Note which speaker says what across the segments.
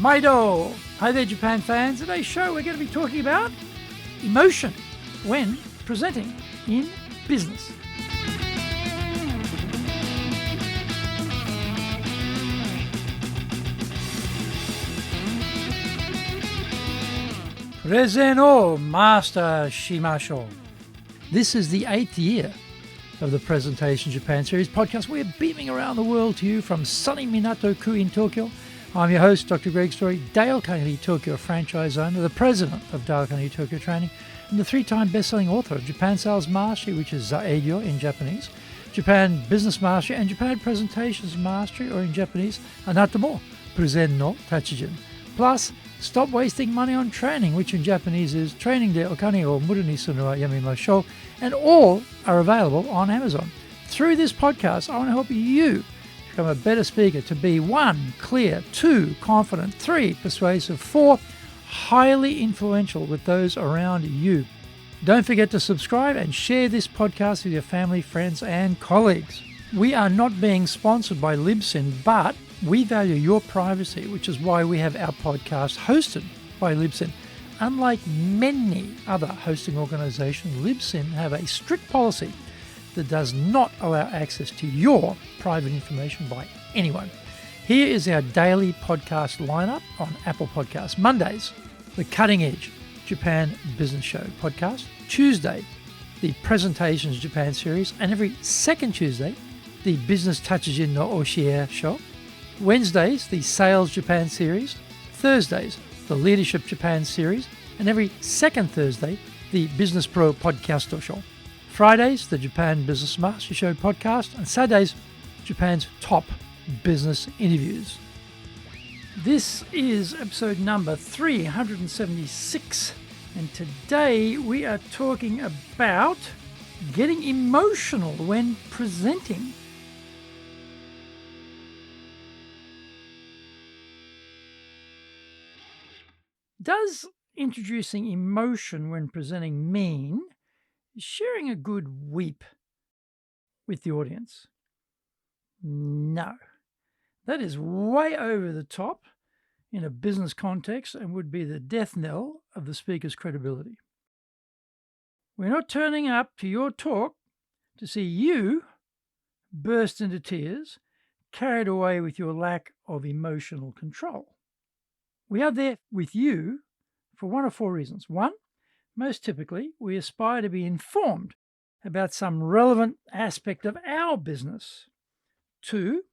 Speaker 1: Maido! Hi there, Japan fans. Today's show we're going to be talking about emotion when presenting in business. Preseno Master Shimasho. This is the 8th year of the Presentation Japan Series podcast. We're beaming around the world to you from sunny Minato-ku in Tokyo. I'm your host, Dr. Greg Story, Dale Carnegie Tokyo franchise owner, the president of Dale Carnegie Tokyo Training, and the 3-time best-selling author of Japan Sales Mastery, which is Zaeigyo in Japanese, Japan Business Mastery, and Japan Presentations Mastery, or in Japanese, Anatomo Prezen no Tachijin. Plus, Stop Wasting Money on Training, which in Japanese is Training de Okane o Muru ni Suru wa Yamimashou, and all are available on Amazon. Through this podcast, I want to help you become a better speaker to be 1, clear, 2, confident, 3, persuasive, 4, highly influential with those around you. Don't forget to subscribe and share this podcast with your family, friends, and colleagues. We are not being sponsored by Libsyn, but we value your privacy, which is why we have our podcast hosted by Libsyn. Unlike many other hosting organizations, Libsyn have a strict policy that does not allow access to your private information by anyone. Here is our daily podcast lineup on Apple Podcasts. Mondays, the Cutting Edge Japan Business Show podcast. Tuesday, the Presentations Japan series. And every second Tuesday, the Business Tachijin no Oshier show. Wednesdays, the Sales Japan series. Thursdays, the Leadership Japan series. And every second Thursday, the Business Pro Podcasto show. Fridays, the Japan Business Master Show podcast. And Saturdays, Japan's top business interviews. This is episode number 376. And today we are talking about getting emotional when presenting. Does introducing emotion when presenting mean sharing a good weep with the audience? No. That is way over the top in a business context and would be the death knell of the speaker's credibility. We're not turning up to your talk to see you burst into tears, carried away with your lack of emotional control. We are there with you for one of 4 reasons. 1, most typically, we aspire to be informed about some relevant aspect of our business. 2,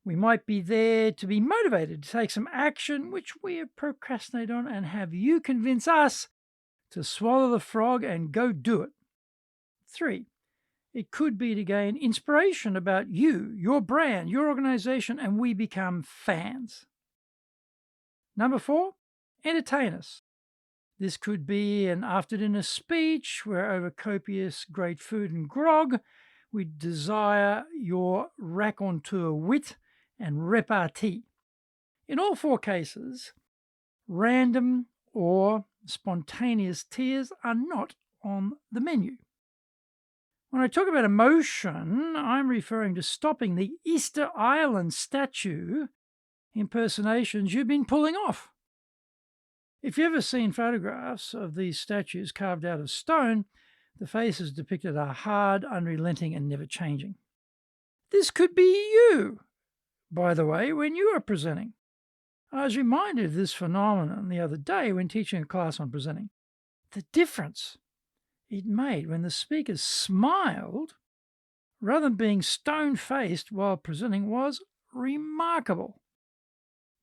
Speaker 1: we might be there to be motivated to take some action which we have procrastinated on and have you convince us to swallow the frog and go do it. 3, it could be to gain inspiration about you, your brand, your organization, and we become fans. Number 4, entertain us. This could be an after-dinner speech where over copious great food and grog, we desire your raconteur wit and repartee. In all 4 cases, random or spontaneous tears are not on the menu. When I talk about emotion, I'm referring to stopping the Easter Island statue impersonations you've been pulling off. If you've ever seen photographs of these statues carved out of stone, the faces depicted are hard, unrelenting, and never changing. This could be you, by the way, when you are presenting. I was reminded of this phenomenon the other day when teaching a class on presenting. The difference it made when the speakers smiled rather than being stone-faced while presenting was remarkable.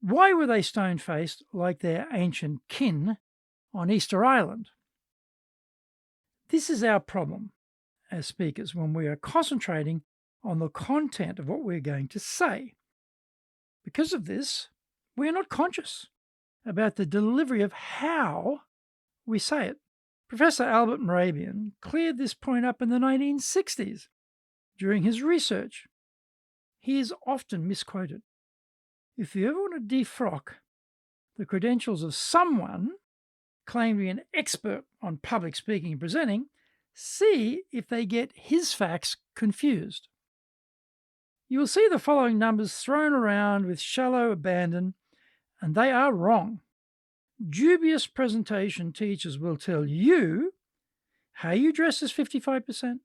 Speaker 1: Why were they stone-faced like their ancient kin on Easter Island? This is our problem as speakers when we are concentrating on the content of what we're going to say. Because of this, we are not conscious about the delivery of how we say it. Professor Albert Mehrabian cleared this point up in the 1960s during his research. He is often misquoted. If you ever want to defrock the credentials of someone claiming to be an expert on public speaking and presenting, see if they get his facts confused. You will see the following numbers thrown around with shallow abandon and they are wrong. Dubious presentation teachers will tell you how you dress is 55%,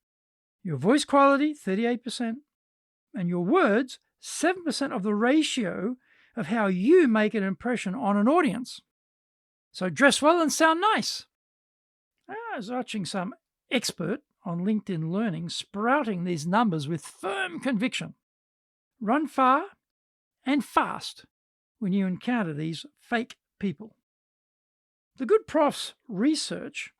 Speaker 1: your voice quality 38%, and your words 7% of the ratio of how you make an impression on an audience. So dress well and sound nice. I was watching some expert on LinkedIn Learning sprouting these numbers with firm conviction. Run far and fast when you encounter these fake people. The good prof's research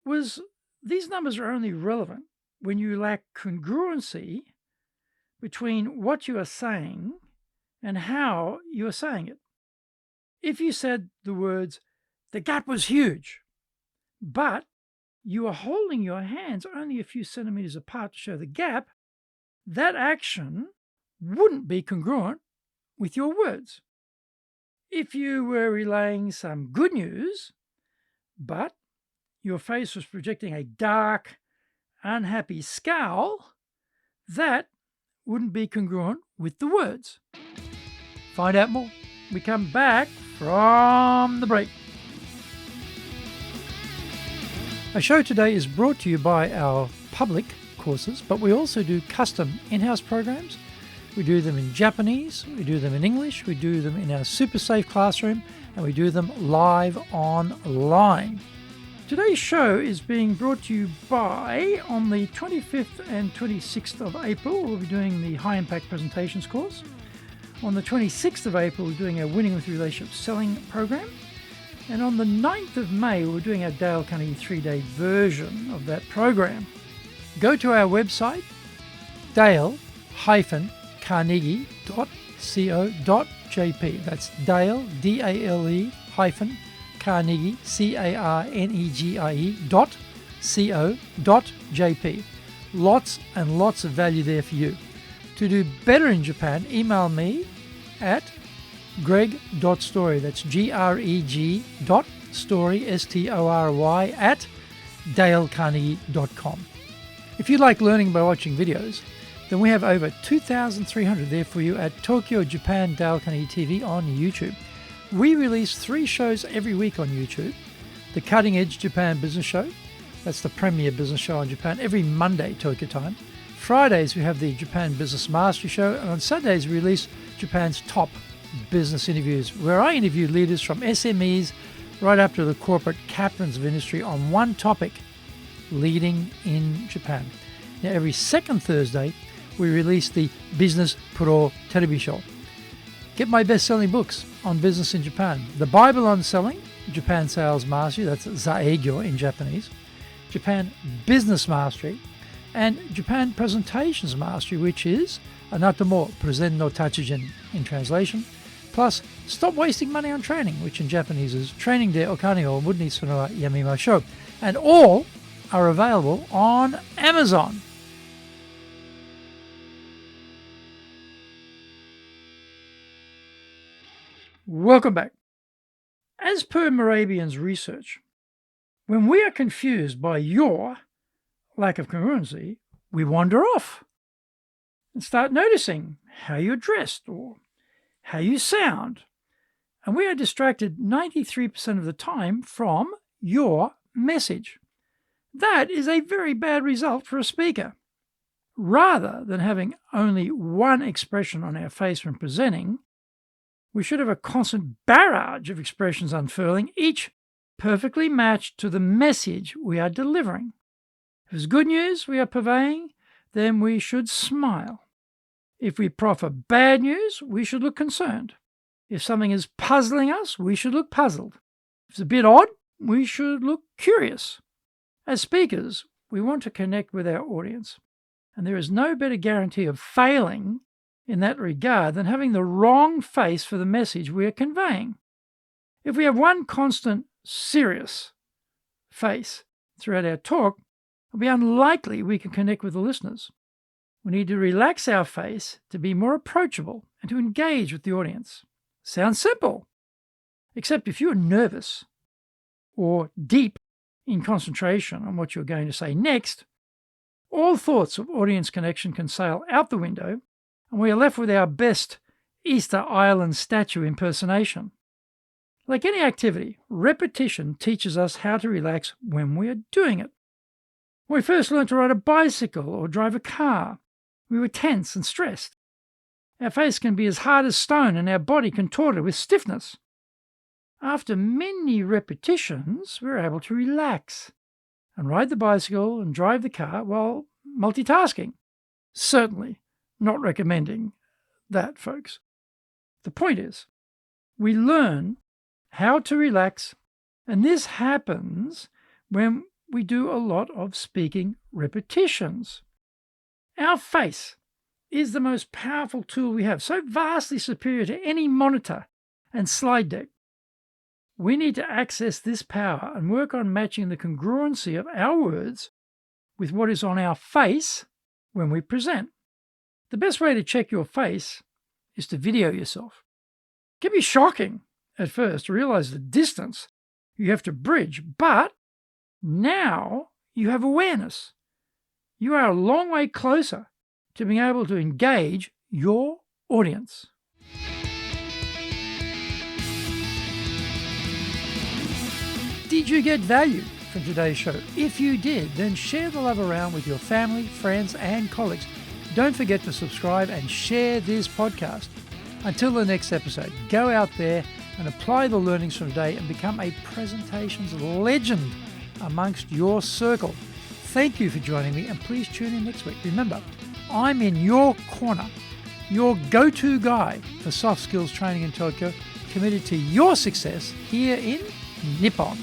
Speaker 1: was these numbers are only relevant when you lack congruency between what you are saying and how you are saying it. If you said the words, "The gap was huge," but you are holding your hands only a few centimeters apart to show the gap, that action wouldn't be congruent with your words. If you were relaying some good news, but your face was projecting a dark, unhappy scowl, that wouldn't be congruent with the words. Find out more. We come back from the break. Our show today is brought to you by our public courses, but we also do custom in-house programs. We do them in Japanese, we do them in English, we do them in our super safe classroom, and we do them live online. Today's show is being brought to you by, on the 25th and 26th of April, we'll be doing the High Impact Presentations course. On the 26th of April, we're doing our Winning with Relationship Selling program. And on the 9th of May, we're doing our Dale Carnegie 3-day version of that program. Go to our website, dale-carnegie.co.jp. That's Dale, Dale-Carnegie, CARNEGIE.co.jp. Lots and lots of value there for you. To do better in Japan, email me at greg.story, that's greg.story, STORY, at dalecarnegie.com. If you like learning by watching videos, then we have over 2,300 there for you at Tokyo, Japan, Dale Carnegie TV on YouTube. We release 3 shows every week on YouTube. The Cutting Edge Japan Business Show, that's the premier business show in Japan, every Monday, Tokyo time. Fridays, we have the Japan Business Mastery Show, and on Sundays, we release Japan's top business interviews, where I interview leaders from SMEs right up to the corporate captains of industry on one topic, leading in Japan. Now, every second Thursday, we release the Business Pro Television Show. Get my best-selling books on business in Japan. The Bible on Selling, Japan Sales Mastery, that's Zaegyo in Japanese, Japan Business Mastery, and Japan Presentations Mastery, which is Anatomo Present no Tachijin in translation, plus Stop Wasting Money on Training, which in Japanese is Training de Okane o Mudnisu no Yamimashou. And all are available on Amazon. Welcome back. As per Morabian's research, when we are confused by your lack of congruency, we wander off and start noticing how you're dressed or how you sound. And we are distracted 93% of the time from your message. That is a very bad result for a speaker. Rather than having only one expression on our face when presenting, we should have a constant barrage of expressions unfurling, each perfectly matched to the message we are delivering. If it's good news we are purveying, then we should smile. If we proffer bad news, we should look concerned. If something is puzzling us, we should look puzzled. If it's a bit odd, we should look curious. As speakers, we want to connect with our audience, and there is no better guarantee of failing in that regard than having the wrong face for the message we are conveying. If we have one constant, serious face throughout our talk, it'll be unlikely we can connect with the listeners. We need to relax our face to be more approachable and to engage with the audience. Sounds simple, except if you're nervous or deep in concentration on what you're going to say next, all thoughts of audience connection can sail out the window, and we are left with our best Easter Island statue impersonation. Like any activity, repetition teaches us how to relax when we are doing it. When we first learned to ride a bicycle or drive a car, we were tense and stressed. Our face can be as hard as stone and our body contorted with stiffness. After many repetitions, we're able to relax and ride the bicycle and drive the car while multitasking. Certainly not recommending that, folks. The point is, we learn how to relax, and this happens when we do a lot of speaking repetitions. Our face is the most powerful tool we have, so vastly superior to any monitor and slide deck. We need to access this power and work on matching the congruency of our words with what is on our face when we present. The best way to check your face is to video yourself. It can be shocking at first to realize the distance you have to bridge, but now you have awareness. You are a long way closer to being able to engage your audience. Did you get value from today's show? If you did, then share the love around with your family, friends, and colleagues. Don't forget to subscribe and share this podcast. Until the next episode, go out there and apply the learnings from today and become a presentations legend amongst your circle. Thank you for joining me, and please tune in next week. Remember, I'm in your corner, your go-to guy for soft skills training in Tokyo, committed to your success here in Nippon.